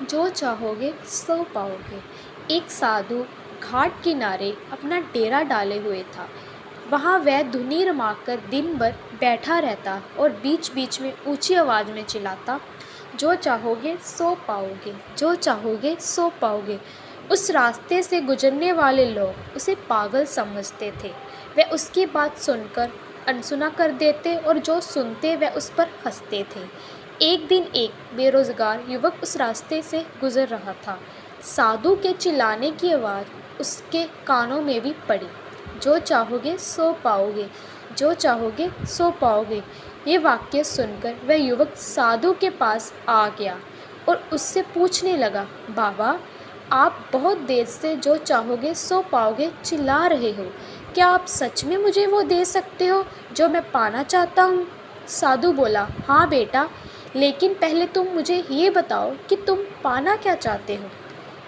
जो चाहोगे सो पाओगे। एक साधु घाट किनारे अपना डेरा डाले हुए था। वहाँ वह धुनी रमाकर दिन भर बैठा रहता और बीच बीच में ऊंची आवाज़ में चिल्लाता, जो चाहोगे सो पाओगे, जो चाहोगे सो पाओगे। उस रास्ते से गुजरने वाले लोग उसे पागल समझते थे। वे उसकी बात सुनकर अनसुना कर देते और जो सुनते वह उस पर हंसते थे। एक दिन एक बेरोजगार युवक उस रास्ते से गुजर रहा था। साधु के चिल्लाने की आवाज़ उसके कानों में भी पड़ी, जो चाहोगे सो पाओगे, जो चाहोगे सो पाओगे। ये वाक्य सुनकर वह युवक साधु के पास आ गया और उससे पूछने लगा, बाबा, आप बहुत देर से जो चाहोगे सो पाओगे चिल्ला रहे हो। क्या आप सच में मुझे वो दे सकते हो जो मैं पाना चाहता हूँ? साधु बोला, हाँ बेटा, लेकिन पहले तुम मुझे ये बताओ कि तुम पाना क्या चाहते हो।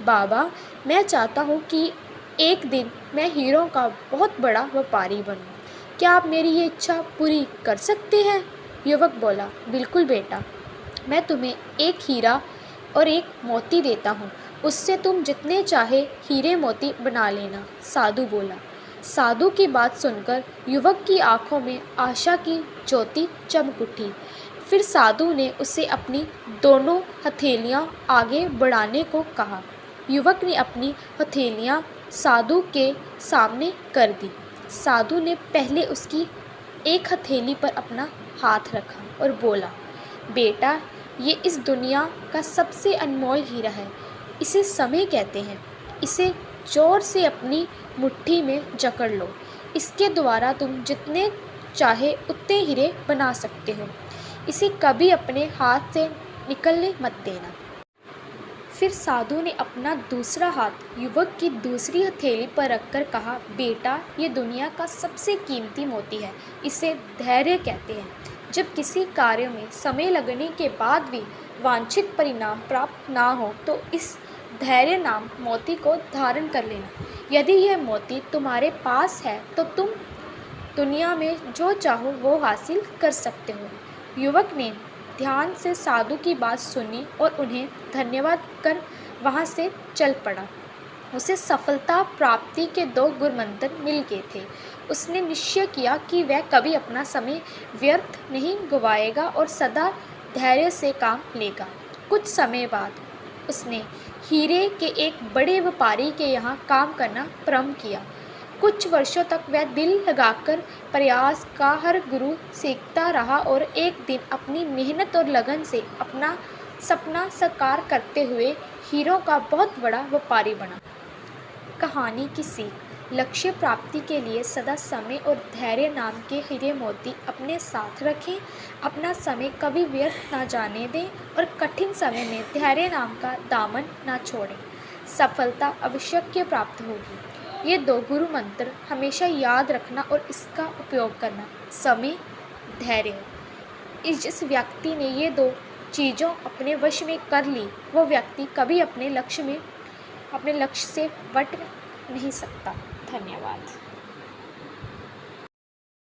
बाबा, मैं चाहता हूँ कि एक दिन मैं हीरों का बहुत बड़ा व्यापारी बनूँ। क्या आप मेरी ये इच्छा पूरी कर सकते हैं? युवक बोला, बिल्कुल बेटा, मैं तुम्हें एक हीरा और एक मोती देता हूँ। उससे तुम जितने चाहे हीरे मोती बना लेना। साधु बोला। साधु की बात सुनकर युवक की आंखों में आशा की ज्योति चमक उठी। फिर साधु ने उसे अपनी दोनों हथेलियां आगे बढ़ाने को कहा। युवक ने अपनी हथेलियां साधु के सामने कर दी। साधु ने पहले उसकी एक हथेली पर अपना हाथ रखा और बोला, बेटा, ये इस दुनिया का सबसे अनमोल हीरा है। इसे समय कहते हैं। इसे जोर से अपनी मुट्ठी में जकड़ लो। इसके द्वारा तुम जितने चाहे उतने हीरे बना सकते हो। इसे कभी अपने हाथ से निकलने मत देना। फिर साधु ने अपना दूसरा हाथ युवक की दूसरी हथेली पर रखकर कहा, बेटा, ये दुनिया का सबसे कीमती मोती है। इसे धैर्य कहते हैं। जब किसी कार्य में समय लगने के बाद भी वांछित परिणाम प्राप्त ना हो तो इस धैर्य नाम मोती को धारण कर लेना। यदि यह मोती तुम्हारे पास है तो तुम दुनिया में जो चाहो वो हासिल कर सकते हो। युवक ने ध्यान से साधु की बात सुनी और उन्हें धन्यवाद कर वहाँ से चल पड़ा। उसे सफलता प्राप्ति के 2 गुरमंत्र मिल गए थे। उसने निश्चय किया कि वह कभी अपना समय व्यर्थ नहीं गंवाएगा और सदा धैर्य से काम लेगा। कुछ समय बाद उसने हीरे के एक बड़े व्यापारी के यहाँ काम करना प्रारंभ किया। कुछ वर्षों तक वह दिल लगाकर प्रयास का हर गुरु सीखता रहा और एक दिन अपनी मेहनत और लगन से अपना सपना साकार करते हुए हीरों का बहुत बड़ा व्यापारी बना। कहानी की सीख, लक्ष्य प्राप्ति के लिए सदा समय और धैर्य नाम के हीरे मोती अपने साथ रखें। अपना समय कभी व्यर्थ ना जाने दें और कठिन समय में धैर्य नाम का दामन ना छोड़ें। सफलता अवश्य प्राप्त होगी। ये 2 गुरु मंत्र हमेशा याद रखना और इसका उपयोग करना। समय, धैर्य। जिस व्यक्ति ने ये 2 चीज़ों अपने वश में कर ली, वो व्यक्ति कभी अपने लक्ष्य से बट नहीं सकता। धन्यवाद।